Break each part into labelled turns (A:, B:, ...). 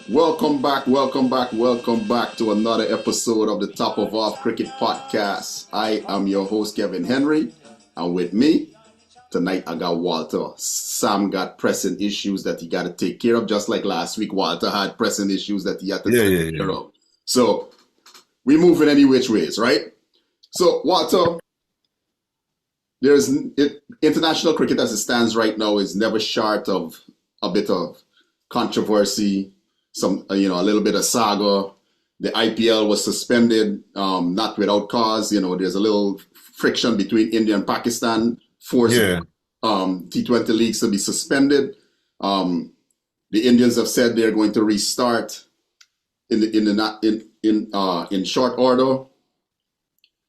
A: Welcome back to another episode of the Top of Off Cricket Podcast. I am your host, Kevin Henry, and with me tonight I got Walter. Sam got pressing issues that he got to take care of, just like last week Walter had pressing issues that he had to
B: Yeah,
A: take
B: yeah,
A: care
B: yeah.
A: of. So we move in any which ways, right? So Walter, international cricket as it stands right now is never short of a bit of controversy, a little bit of saga. The IPL was suspended, not without cause. There's a little friction between India and Pakistan, forced
B: Yeah,
A: T20 leagues to be suspended. Um, the Indians have said they're going to restart in short order.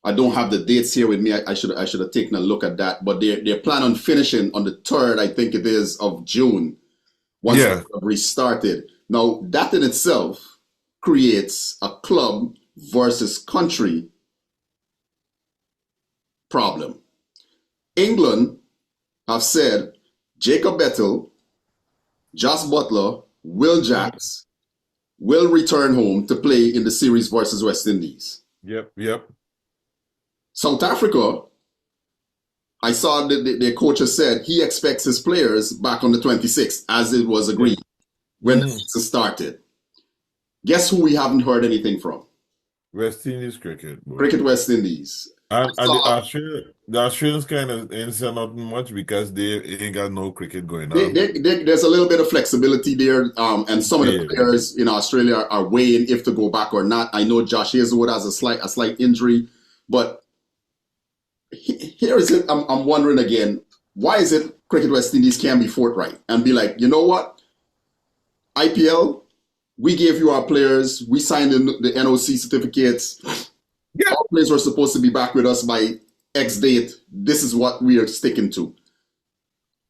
A: I don't have the dates here with me. I should have taken a look at that. But they plan on finishing on the 3rd, I think it is, of June, once they
B: yeah.
A: have restarted. Now, that in itself creates a club versus country problem. England have said Jacob Bettel, Joss Butler, Will Jacks will return home to play in the series versus West Indies.
B: Yep.
A: South Africa, I saw that the coach has said he expects his players back on the 26th, as it was
B: Yeah.
A: agreed when the
B: Mm.
A: season started. Guess who we haven't heard anything from?
B: West Indies cricket, boy.
A: Cricket West Indies. I
B: And
A: saw
B: the Australians kind of ain't saying nothing much because they ain't got no cricket going on.
A: there's a little bit of flexibility there, and some of the
B: Yeah,
A: players in Australia are weighing if to go back or not. I know Josh Hazelwood has a slight injury, but here is it. I'm wondering again, why is it Cricket West Indies can't be forthright and be like, you know what, IPL, we gave you our players, we signed the NOC certificates,
B: yeah.
A: our players were supposed to be back with us by X date. This is what we are sticking to.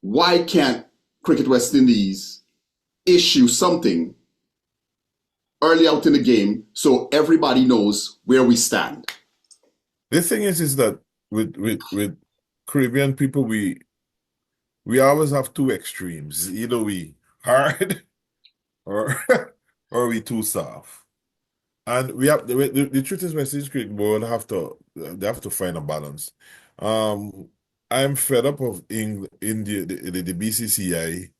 A: Why can't Cricket West Indies issue something early out in the game so everybody knows where we stand?
B: The thing is that with Caribbean people, we always have two extremes. Either we hard or or we too soft. And we have the truth is West Indies cricket board they have to find a balance. Um, I'm fed up of India, the BCCI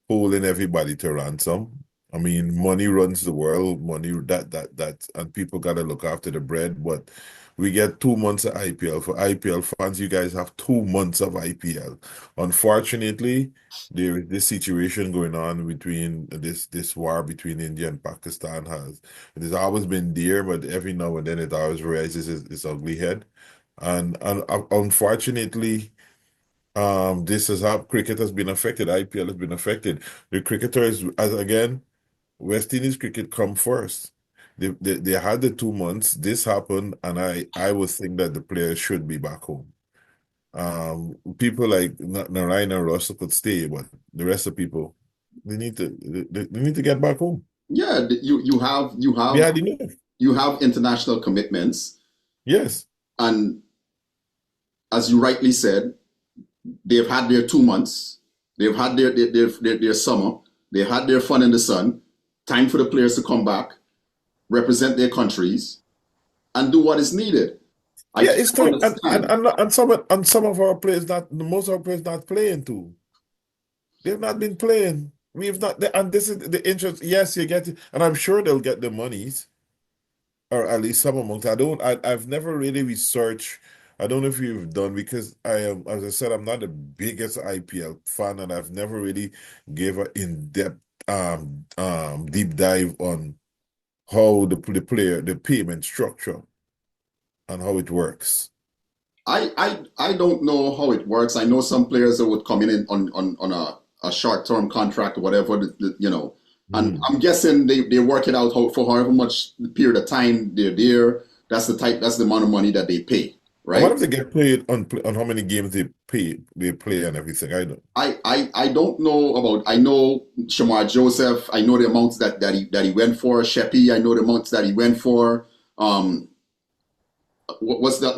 B: holding everybody to ransom. I mean, money runs the world, money and people gotta look after the bread. But we get 2 months of IPL. For IPL fans, you guys have 2 months of IPL. Unfortunately, there is this situation going on between this war between India and Pakistan it has always been there, but every now and then it always raises its ugly head. And unfortunately, this has how cricket has been affected. IPL has been affected. The cricketers, as again, West Indies cricket come first. They had the 2 months. This happened, and I would think that the players should be back home. People like Narayana Russell could stay, but the rest of people they need to get back home.
A: Yeah, you have you
B: We
A: have
B: had enough.
A: you have international commitments,
B: Yes.
A: and as you rightly said, they've had their 2 months, they've had their summer, they've had their fun in the sun. Time for the players to come back, represent their countries, and do what is needed. I
B: Yeah,
A: can
B: it's time,
A: understand.
B: and some of our players not most of our players not playing too. They've not been playing. We've not, and this is the interest. Yes, you get it, and I'm sure they'll get the monies, or at least some amount. I've never really researched. I don't know if you've done because I am, as I said, I'm not the biggest IPL fan, and I've never really gave an in-depth, deep dive on how the payment structure and how it works.
A: I don't know how it works. I know some players that would come in on a short term contract or whatever, and
B: Mm.
A: I'm guessing they work it out for however much period of time they're there. That's the amount of money that they pay,
B: And what
A: right?
B: if they get paid on how many games they play and everything? I don't.
A: I don't know about. I know Shamar Joseph. I know the amounts that he went for. Sheppy. I know the amounts that he went for. Um, what's the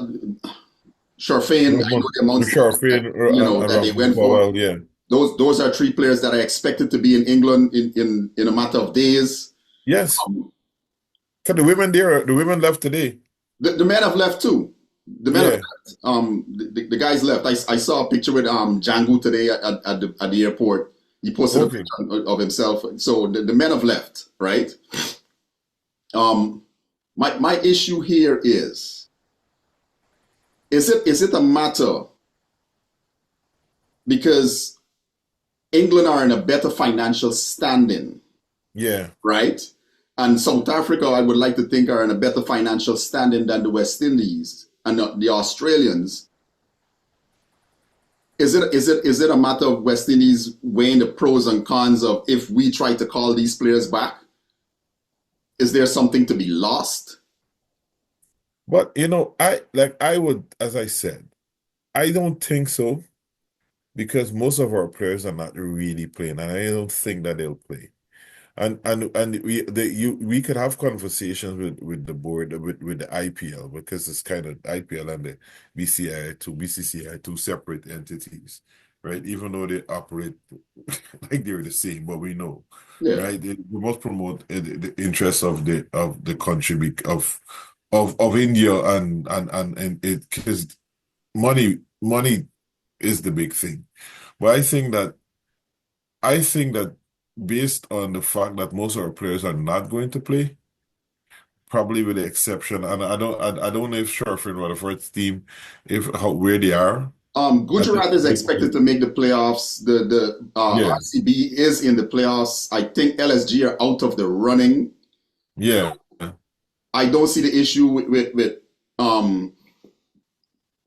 A: Sharfain? I know the amounts that
B: Sharfin and
A: that they
B: Rahman
A: went for.
B: Powell, yeah.
A: Those are three players that are expected to be in England in a matter of days.
B: Yes.
A: Um,
B: 'Cause the women left today.
A: the men have left too. The men have
B: Yeah.
A: left. The guys left. I saw a picture with Django today at the airport. He posted a
B: Okay.
A: picture of himself. So the men have left, right? Um, my issue here is it a matter because England are in a better financial standing,
B: Yeah.
A: right? And South Africa, I would like to think, are in a better financial standing than the West Indies and the Australians. Is it a matter of West Indies weighing the pros and cons of if we try to call these players back? Is there something to be lost?
B: But I would, as I said, I don't think so because most of our players are not really playing, and I don't think that they'll play. And we could have conversations with the board with the IPL because it's kind of IPL and the BCCI two separate entities, right? Even though they operate like they're the same, but we know,
A: Yeah,
B: right? We must promote the interests of the country of India and it because money is the big thing. But I think that based on the fact that most of our players are not going to play, probably with the exception, and I don't know if Sharfin Rutherford's team, if how where they are. I think
A: Gujarat is expected to make the playoffs. The
B: yeah,
A: RCB is in the playoffs. I think LSG are out of the running.
B: yeah,
A: I don't see the issue um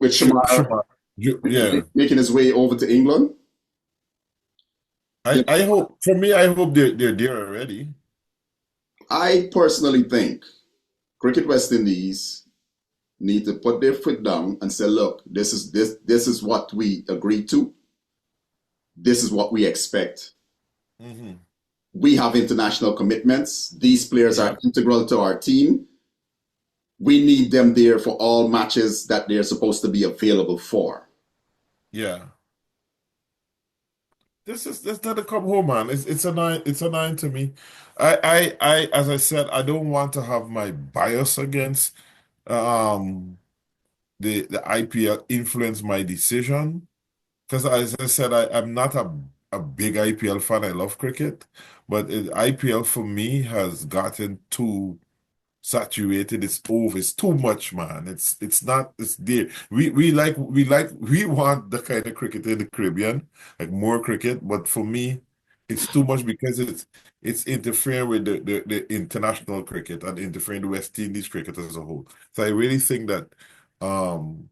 A: with Shamar
B: Schumacher. Yeah.
A: making his way over to England. You
B: I
A: know,
B: hope for me, I hope they're there already.
A: I personally think Cricket West Indies need to put their foot down and say, look, this is what we agreed to. This is what we expect.
B: Hmm.
A: We have international commitments. These players
B: Yeah,
A: are integral to our team. We need them there for all matches that they're supposed to be available for.
B: yeah. This not a come home, man. It's a nine to me. As I said, I don't want to have my bias against um the IPL influence my decision. Because as I said, I'm not a big IPL fan. I love cricket, but IPL for me has gotten too saturated. It's over. It's too much, man. It's not. It's there. We want the kind of cricket in the Caribbean, like more cricket. But for me, it's too much because it's interfering with the international cricket and interfering with West Indies cricket as a whole. So I really think that I'm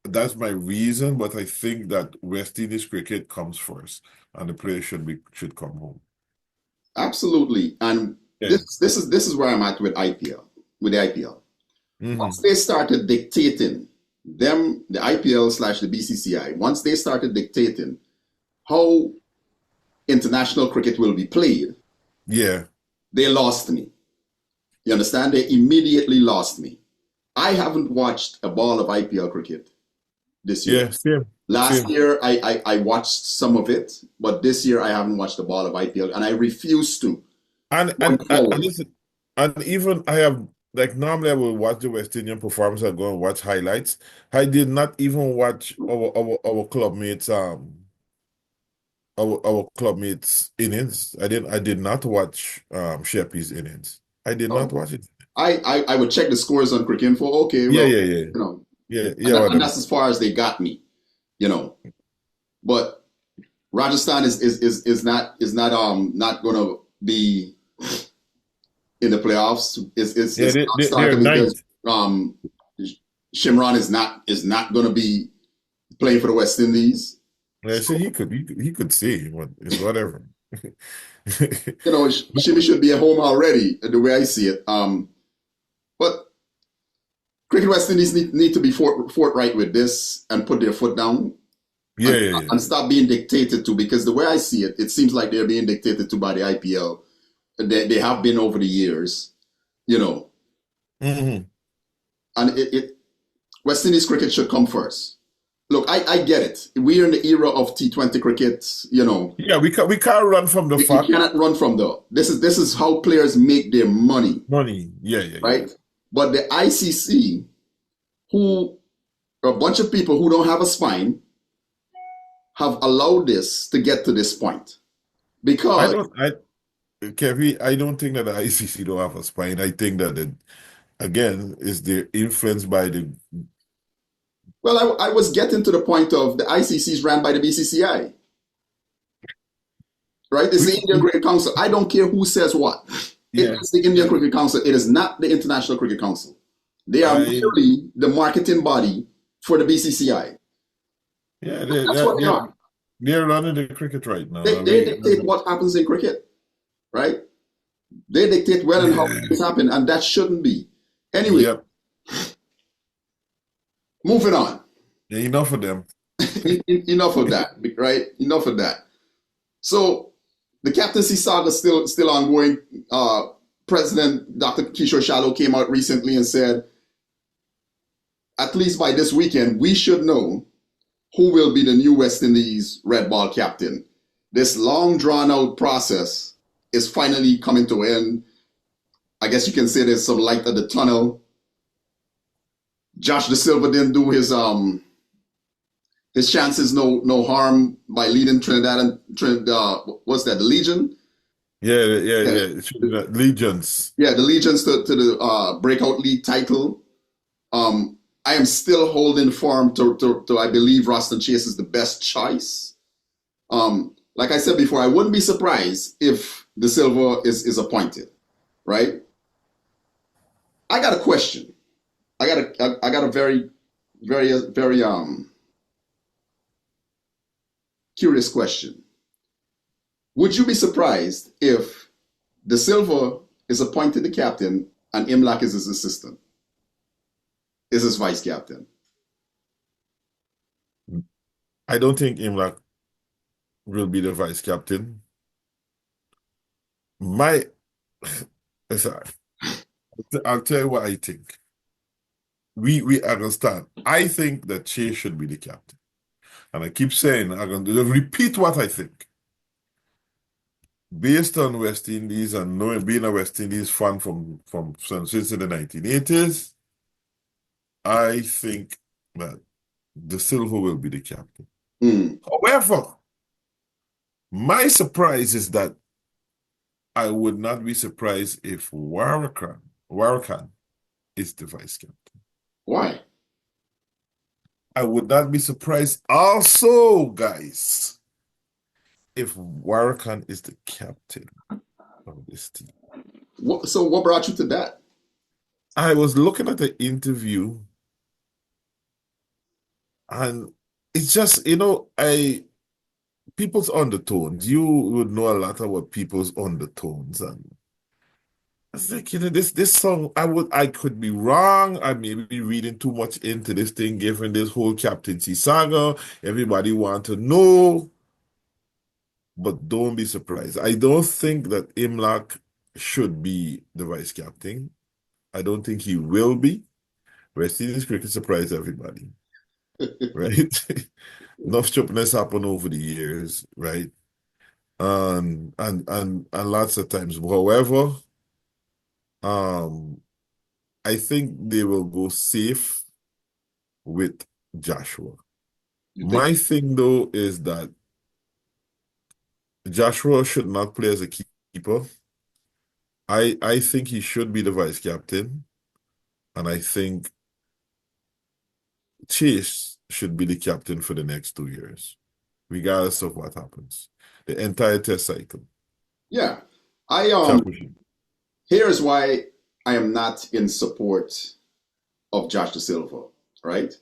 B: that's my reason, but I think that West Indies cricket comes first, and the players should come home.
A: Absolutely. And
B: Yeah.
A: this is where I'm at with IPL, with the IPL. Once
B: Hmm.
A: they started dictating the IPL slash the BCCI, once they started dictating how international cricket will be played,
B: Yeah.
A: they lost me. You understand? They immediately lost me. I haven't watched a ball of IPL cricket this year.
B: Yeah, same,
A: Last
B: same.
A: year, I watched some of it, but this year I haven't watched a ball of IPL, and I refuse to
B: And
A: going
B: and
A: forward.
B: listen, and even I have like normally I will watch the West Indian performance. I go and watch highlights. I did not even watch our clubmates our clubmates innings. I did not watch Sheppy's innings. I did not
A: So
B: watch it.
A: I would check the scores on Cricinfo. Okay,
B: Yeah,
A: well,
B: yeah, yeah,
A: you know,
B: yeah,
A: and,
B: yeah.
A: that,
B: What
A: and
B: them?
A: that's as far as they got me, you know. But Rajasthan is not gonna be in the playoffs.
B: Yeah,
A: Is
B: they're
A: started because
B: ninth.
A: um Shimron is not gonna be playing for the West Indies.
B: Yeah, see, he could see, but it's whatever.
A: Shimmy should be at home already, the way I see it. But Cricket West Indies need to be forthright with this and put their foot down
B: Yeah,
A: and,
B: yeah, yeah.
A: and stop being dictated to. Because the way I see it, it seems like they're being dictated to by the IPL. They have been over the years, you know.
B: Hmm.
A: And West Indies cricket should come first. look, I get it. We're in the era of T20 cricket.
B: Yeah, we can't run from the
A: You
B: fact.
A: cannot run from that. This is how players make their money,
B: Money. Yeah, yeah, yeah.
A: right? But the ICC, who are a bunch of people who don't have a spine, have allowed this to get to this point
B: I
A: because,
B: don't. Kevin, I don't think that the ICC don't have a spine. I think that again is they're influenced by the.
A: well, I was getting to the point of the ICC is ran by the BCCI, right? It's the
B: Which,
A: Indian Cricket Council. I don't care who says what. It
B: yeah,
A: is the Indian
B: yeah.
A: Cricket Council. It is not the International Cricket Council. They are
B: I
A: merely the marketing body for the BCCI.
B: yeah,
A: That's what they are.
B: they're running the cricket right now. I
A: They
B: mean,
A: dictate what happens in cricket, right? They dictate when and how
B: yeah,
A: things happen, and that shouldn't be. Anyway,
B: yep.
A: moving on.
B: Yeah, enough of them.
A: Enough of that, right? Enough of that. So the captaincy saga still ongoing. President Dr. Kishore Shallow came out recently and said, at least by this weekend, we should know who will be the new West Indies red ball captain. This long drawn out process is finally coming to an end. I guess you can say there's some light at the tunnel. Josh De Silva didn't do his chances no harm by leading Trinidad and what's that, the Legion?
B: Yeah, yeah,
A: Yeah,
B: yeah. It should be that. Legions.
A: yeah, the Legions to the breakout league title. I am still holding firm to I believe Roston Chase is the best choice. Like I said before, I wouldn't be surprised if De Silva is appointed, right? I got a question. I got a very very curious question. Would you be surprised if De Silva is appointed the captain and Imlach is his assistant, is his vice captain?
B: I don't think Imlak will be the vice captain. My, sorry, I'll tell you what I think. We understand. I think that Che should be the captain. And I keep saying, I'm going to repeat what I think. Based on West Indies and knowing being a West Indies fan since the 1980s, I think that De Silva will be the captain.
A: Mm.
B: However, my surprise is that I would not be surprised if Warakan is the vice captain.
A: Why?
B: I would not be surprised also, guys, if Warakan is the captain of this team.
A: So what brought you to that?
B: I was looking at the interview and it's just, people's undertones. You would know a lot about people's undertones. And I was like, this song, I could be wrong. I may be reading too much into this thing, given this whole captaincy saga. Everybody want to know. But don't be surprised. I don't think that Imlak should be the vice captain. I don't think he will be. West Indies cricket surprised everybody, right? Enough stupidness happened over the years, right? And lots of times. However, I think they will go safe with Joshua.
A: You think?
B: My thing though is that Joshua should not play as a keeper. I think he should be the vice captain, and I think Chase should be the captain for the next 2 years, regardless of what happens. The entire test cycle.
A: Yeah. I
B: Championship.
A: Here's why I am not in support of Josh De Silva, right?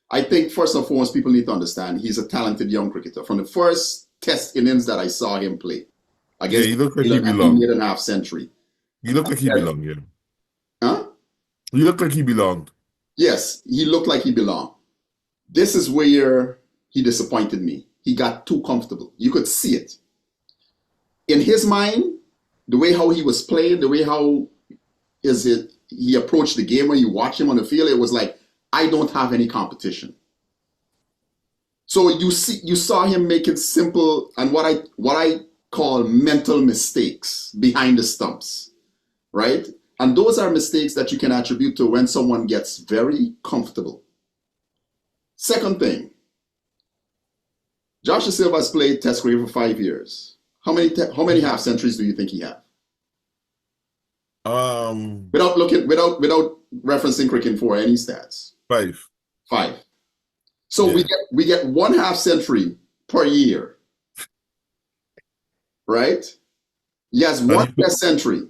A: I think first and foremost, people need to understand he's a talented young cricketer. From the first test innings that I saw him play
B: Yeah,
A: against
B: he looked like
A: New
B: he
A: Zealand, and he made
B: belonged.
A: an half century.
B: He looked like he belonged, yeah.
A: Huh?
B: He looked like he belonged.
A: Yes, he looked like he belonged. This is where he disappointed me. He got too comfortable. You could see it. In his mind, the way how he was playing, the way how he approached the game when you watch him on the field, it was like, I don't have any competition. So you saw him making simple and what I call mental mistakes behind the stumps, right? And those are mistakes that you can attribute to when someone gets very comfortable. Second thing, Josh Da Silva has played Test cricket for 5 years. How many half centuries do you think he has?
B: Um,
A: Without referencing cricket for any stats.
B: 5.
A: Five. So we
B: Yeah.
A: get one half century per year, right? He has
B: And
A: one
B: he
A: test century,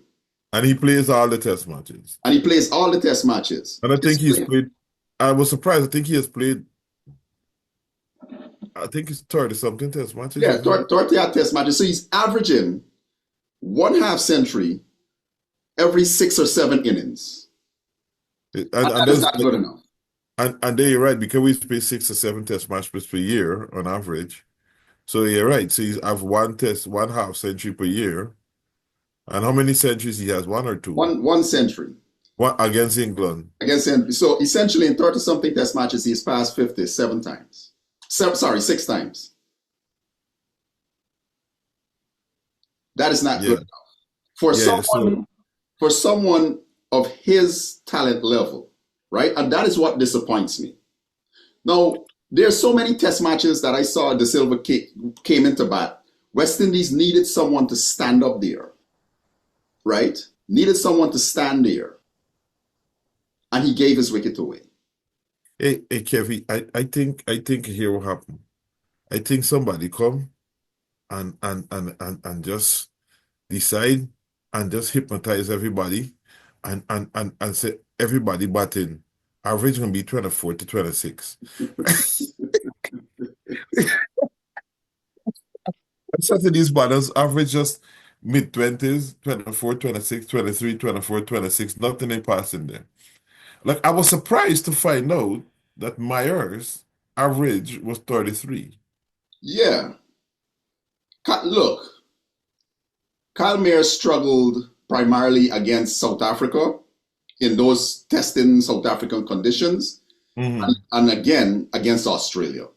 B: and he plays all the test matches.
A: and he plays all the test matches.
B: And I think he's played. I was surprised. I think he has played. I think it's 30 something test matches,
A: Yeah,
B: isn't
A: 30 odd test matches. So he's averaging one half century every 6 or 7 innings.
B: it?
A: And
B: And
A: that is
B: there's
A: not good enough.
B: and there you're right, because we play 6 or 7 test matches per year on average. So you're right. So he's have one half century per year. And how many centuries he has? One or two?
A: One century
B: One against England.
A: against him. So essentially, in 30 something test matches, he's passed 50 7 times. Sorry, 6 times. That is not good
B: Yeah.
A: enough. For
B: Yeah. So
A: someone of his talent level, right? And that is what disappoints me. Now, there's so many test matches that I saw De Silva came into bat. West Indies needed someone to stand up there, right? Needed someone to stand there, and he gave his wicket away.
B: hey Kevin, I think here what happened. I think somebody come and just decide and just hypnotize everybody and say everybody batting average gonna be 24 to 26. And some of these batters average just mid 20s, 24, 26, 23, 24, 26, nothing in passing there. Like I was surprised to find out that Myers average was 33.
A: Yeah. Look, Kyle Mayer struggled primarily against South Africa in those testing South African conditions,
B: Hmm.
A: and again against Australia,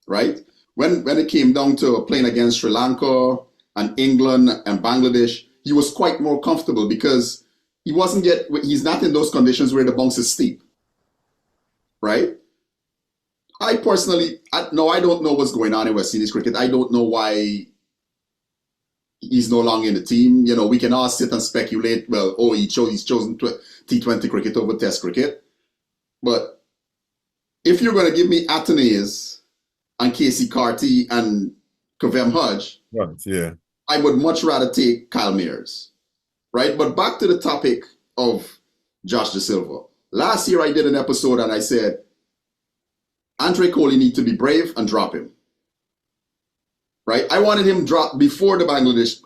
A: right? When it came down to playing against Sri Lanka and England and Bangladesh, he was quite more comfortable because he's not in those conditions where the bounce is steep, right? I personally, no, I don't know what's going on in West Indies cricket. I don't know why he's no longer in the team. We can all sit and speculate. Well, he's chosen T20 cricket over Test cricket. But if you're going to give me Atenays and Casey Carty and Kavem Hodge,
B: Right, yeah.
A: I would much rather take Kyle Mears, right? But back to the topic of Josh Da Silva. Last year I did an episode and I said, Andre Kohli need to be brave and drop him, right? I wanted him dropped before the Bangladesh,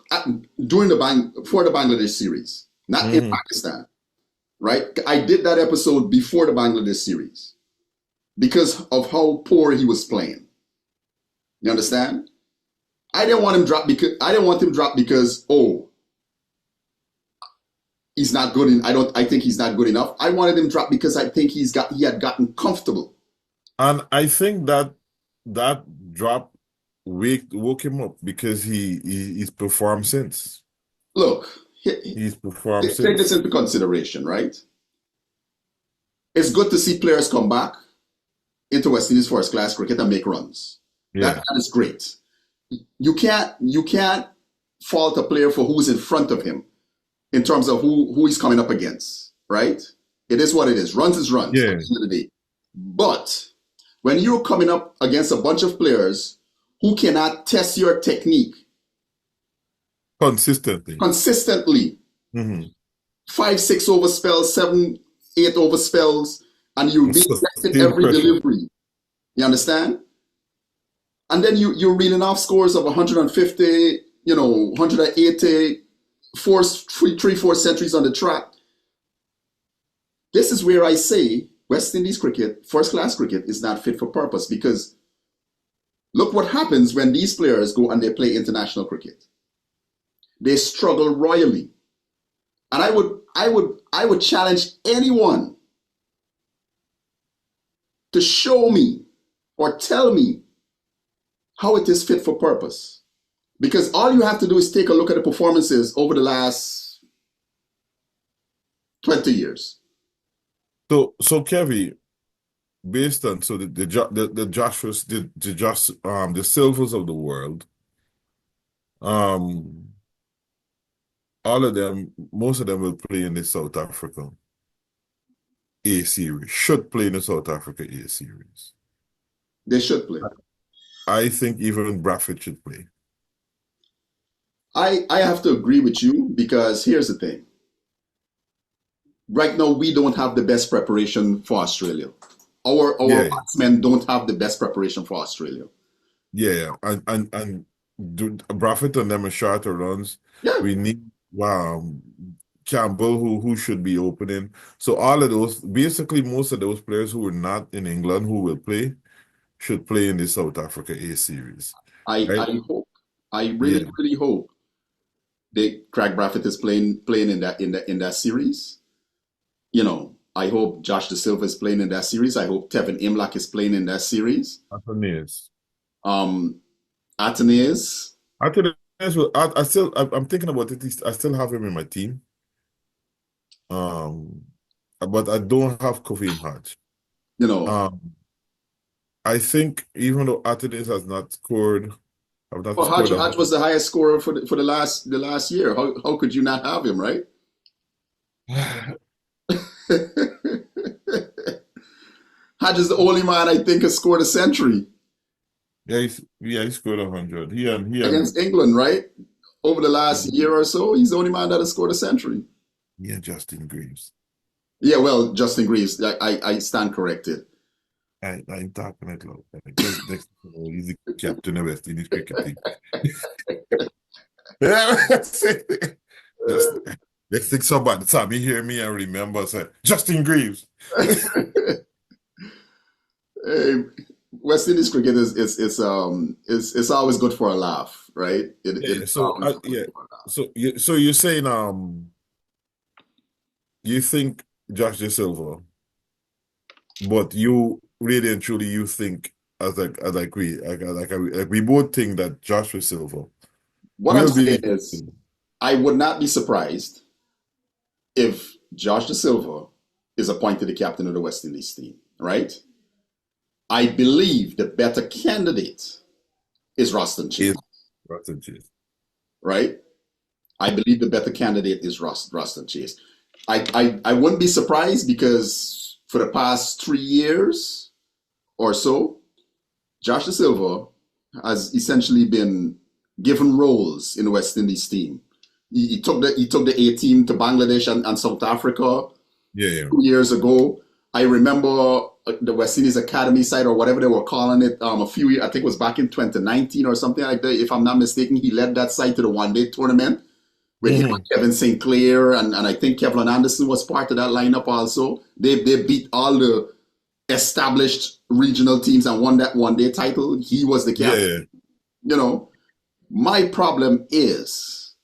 A: before the Bangladesh series, not in
B: Hmm.
A: Pakistan, right? I did that episode before the Bangladesh series because of how poor he was playing. You understand? I didn't want him dropped because he's not good in I think he's not good enough. I wanted him dropped because I think he had gotten comfortable.
B: And I think that drop woke him up because he's performed since.
A: Look,
B: He's performed
A: take this
B: since.
A: into consideration, right? It's good to see players come back into West Indies first class cricket and make runs.
B: Yeah.
A: That is great. You can't fault a player for who's in front of him in terms of who he's coming up against, right? It is what it is. Runs is runs at
B: Yeah.
A: the end of the day. But when you're coming up against a bunch of players who cannot test your technique
B: Consistently.
A: consistently,
B: Hmm.
A: 5, 6 over spells, 7, 8 over spells, and you're being tested
B: Still
A: every
B: pressure.
A: delivery. You understand? And then you're reeling off scores of 150, 180, three, 4 centuries on the track. This is where I say West Indies cricket, first class cricket, is not fit for purpose because look what happens when these players go and they play international cricket. They struggle royally. And I would challenge anyone to show me or tell me how it is fit for purpose. Because all you have to do is take a look at the performances over the last 20 years.
B: So Kevin, based on so the Joshua's the Josh the Silvers of the world, um, all of them, most of them will play in the South Africa A series, should play in the South Africa A series.
A: They should play.
B: I think even Bradford should play.
A: I have to agree with you because here's the thing. Right now, we don't have the best preparation for Australia. Our
B: Yeah,
A: batsmen don't have the best preparation for Australia.
B: yeah, and Bradford and them are shorter runs.
A: Yeah,
B: We need Campbell who should be opening. So all of those, basically most of those players who are not in England who will play should play in the South Africa A series, right?
A: I hope. I
B: Yeah,
A: really hope Craig Brathwaite is playing in that series. You know, I hope Josh De Silva is playing in that series. I hope Tevin Imlach is playing in that series.
B: Anthony's.
A: Um, Atenes,
B: I'm thinking about it. I still have him in my team. Um, but I don't have Kofi Hodge.
A: you know,
B: Um, I think even though Athens has not scored, have not
A: well,
B: scored
A: Hodge was the highest scorer for the last year. How could you not have him, right? Hodge is the only man I think has scored a century
B: he scored 100.
A: against England, right? Over the last year or so, he's the only man that has scored a century.
B: Yeah, Justin Greaves.
A: Yeah, well, Justin Greaves, I stand corrected.
B: I'm talking it loud. He's the captain of West Indies cricket team. Just next thing somebody time you hear me and remember say Justin Greaves.
A: Hey, West Indies cricket it's always good for a laugh, right? It
B: Yeah,
A: is always good
B: yeah.
A: for a laugh.
B: So you're saying you think Josh De Silva, but you really and truly you think like we both think that Joshua Silva
A: What I'm
B: will
A: saying
B: be.
A: is, I would not be surprised if Josh De Silva is appointed the captain of the West Indies team, right? I believe the better candidate is Roston Chase,
B: Is Russell Chase.
A: right? I believe the better candidate is Roston Chase. I wouldn't be surprised because for the past 3 years or so, Josh De Silva has essentially been given roles in the West Indies team. He took the A team to Bangladesh and South Africa
B: Yeah, yeah.
A: 2 years ago. I remember the West Indies Academy side or whatever they were calling it a few years. I think it was back in 2019 or something like that. If I'm not mistaken, he led that side to the one day tournament with him and
B: Mhm.
A: Kevin St. Clair and I think Kevlin Anderson was part of that lineup also. They beat all the established regional teams and won that one day title. He was the
B: Yeah,
A: captain.
B: yeah.
A: You know, my problem is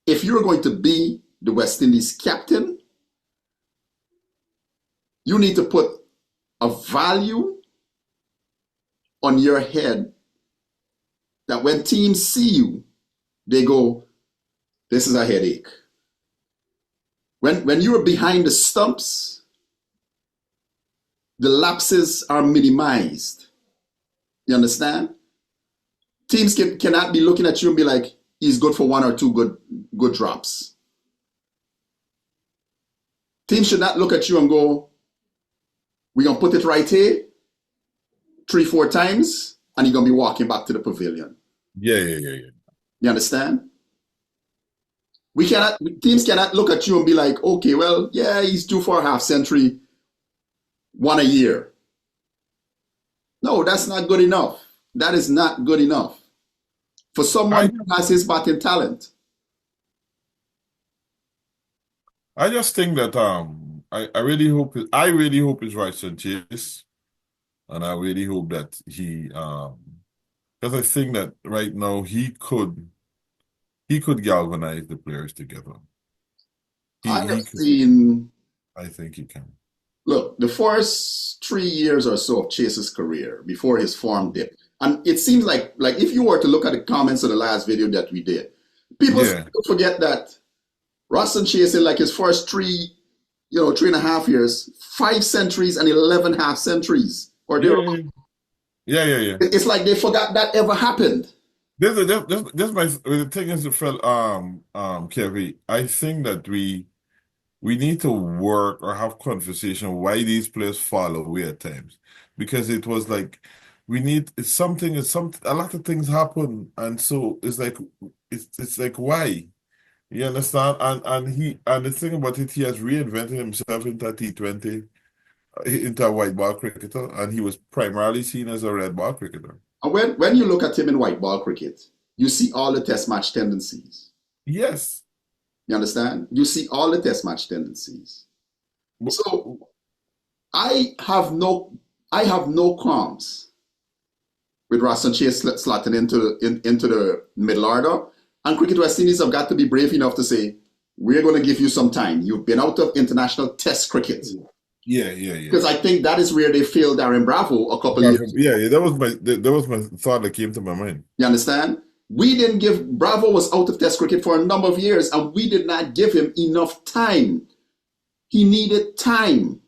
A: if you're going to be the West Indies captain, you need to put a value on your head that when teams see you, they go, this is a headache. When you're behind the stumps, the lapses are minimized. You understand? Teams cannot be looking at you and be like, he's good for one or two good drops. Teams should not look at you and go, we're going to put it right here 3, 4 times, and you're going to be walking back to the pavilion.
B: Yeah, yeah, yeah, yeah.
A: You understand? Teams cannot look at you and be like, okay, well, yeah, he's due for a half century, one a year. No, that's not good enough. That is not good enough for someone
B: I
A: who has his batting talent.
B: I just think that I really hope it's right Chase, and I really hope that he because I think that right now he could galvanize the players together.
A: I have
B: He could.
A: seen
B: I think he can.
A: Look, the first 3 years or so of Chase's career before his form dip, and it seems like if you were to look at the comments of the last video that we did, people
B: Yeah.
A: forget that Roston Chase in like his first 3.5 years, 5 centuries and 11 half centuries, or
B: Yeah.
A: there.
B: Yeah. Yeah. Yeah. Yeah.
A: It's like they forgot that ever happened.
B: This my the thing is, Phil, Kevin. I think that we need to work or have conversation why these players fall away at times, because it was like we need it's something is some a lot of things happen, and so it's like why, you understand, and the thing about it, he has reinvented himself into T20, into a white ball cricketer, and he was primarily seen as a red ball cricketer.
A: And when you look at him in white ball cricket, you see all the test match tendencies.
B: Yes.
A: You understand? You see all the test match tendencies.
B: But-
A: So I have no I have no qualms with Roston Chase slotting into the middle order. And Cricket West Indies have got to be brave enough to say, we're going to give you some time. You've been out of international test cricket.
B: Yeah, yeah, yeah.
A: Because I think that is where they failed Darren Bravo a couple of years ago.
B: Yeah, yeah, that was my thought that came to my mind.
A: You understand? We didn't give Bravo was out of test cricket for a number of years, and we did not give him enough time. He needed time.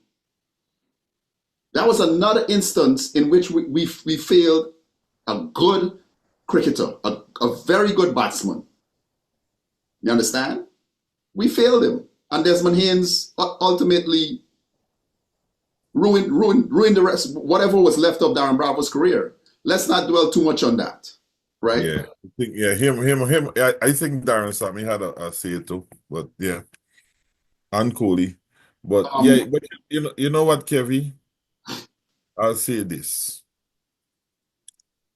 A: That was another instance in which we failed a good cricketer, a very good batsman. You understand? We failed him. And Desmond Haynes ultimately ruined the rest, whatever was left of Darren Bravo's career. Let's not dwell too much on that. Right?
B: Yeah. Him. I think Darren Sammy had a say too, but yeah. And Kohli. But yeah, but you know what, Kevin? I'll say this.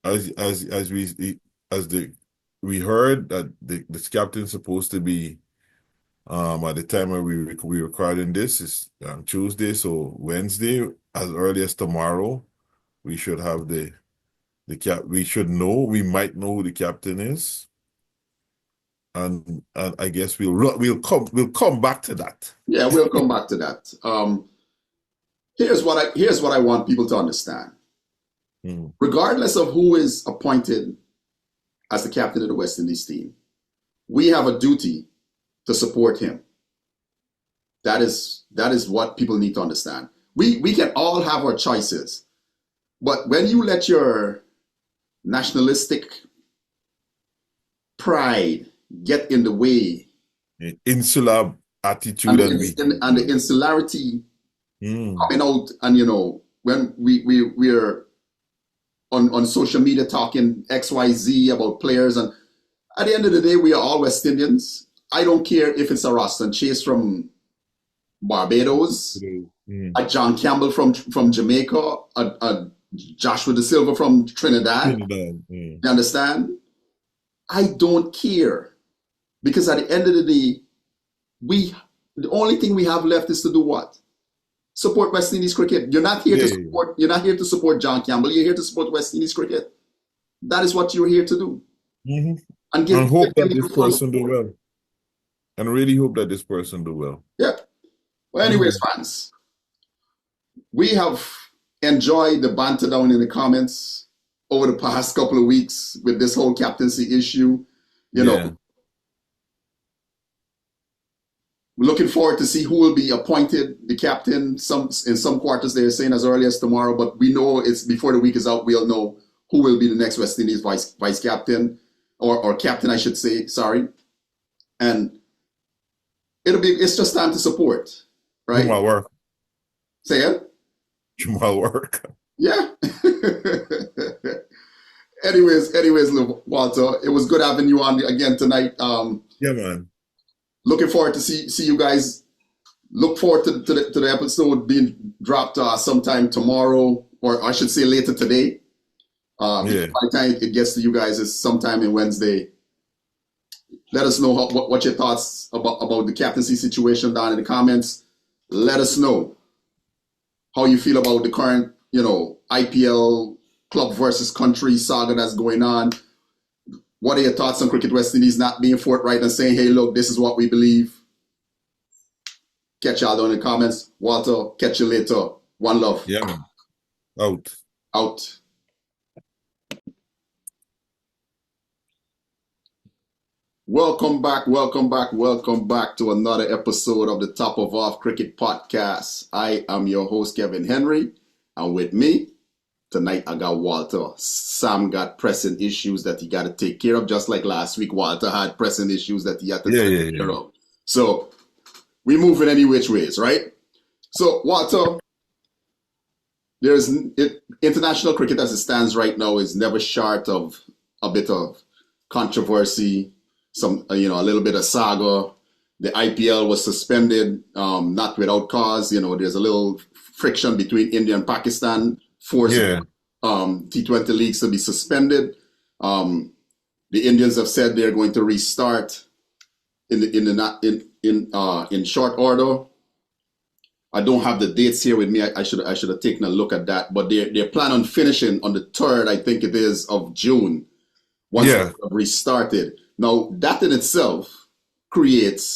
B: As we heard that this captain's supposed to be at the time when we recording this is Tuesday, so Wednesday, as early as tomorrow, we should have we should know, we might know who the captain is, and I guess we'll come back to that.
A: Yeah, we'll come back to that. Here's what I want people to understand. Regardless of who is appointed as the captain of the West Indies team, we have a duty to support him. That is what people need to understand. We can all have our choices, but when you let your nationalistic pride get in the way,
B: Insular attitude
A: and the insularity coming out, and when we're on social media talking XYZ about players, and at the end of the day, we are all West Indians. I don't care if it's a Roston Chase from Barbados, a John Campbell from Jamaica, a Joshua De Silva from Trinidad. You understand? I don't care, because at the end of the day, the only thing we have left is to do what? Support West Indies cricket. You're not here to support. You're not here to support John Campbell. You're here to support West Indies cricket. That is what you're here to do.
B: And hope that this person do well. And really hope that this person do well.
A: Yeah. Well, anyways, fans, we have enjoyed the banter down in the comments over the past couple of weeks with this whole captaincy issue. We're looking forward to see who will be appointed the captain. In some quarters they're saying as early as tomorrow, but we know it's before the week is out. We'll know who will be the next West Indies vice captain, or captain, I should say. Sorry, and it's just time to support, right?
B: Jamal work.
A: Say it.
B: Jamal work.
A: Yeah. anyways, Walter, it was good having you on again tonight.
B: Yeah, man.
A: Looking forward to see you guys. Look forward to the episode being dropped sometime tomorrow, or I should say later today. By the time it gets to you guys, is sometime in Wednesday. Let us know what your thoughts about the captaincy situation down in the comments. Let us know how you feel about the current, IPL club versus country saga that's going on. What are your thoughts on Cricket West Indies not being forthright and saying, hey, look, this is what we believe? Catch y'all down in the comments. Walter, catch you later. One love.
B: Yeah, man. Out.
A: Out. Welcome back to another episode of the Top of Off Cricket Podcast. I am your host, Kevin Henry, and with me tonight I got Walter. Sam got pressing issues that he got to take care of, just like last week Walter had pressing issues that he had to take care of. So we move in any which ways, right? So Walter, international cricket as it stands right now is never short of a bit of controversy, a little bit of saga. The IPL was suspended, not without cause. There's a little friction between India and Pakistan, forcing T20 leagues to be suspended. The Indians have said they're going to restart in short order. I don't have the dates here with me. I should have taken a look at that. But they plan on finishing on the 3rd, I think it is, of June. Once they have restarted. Now, that in itself creates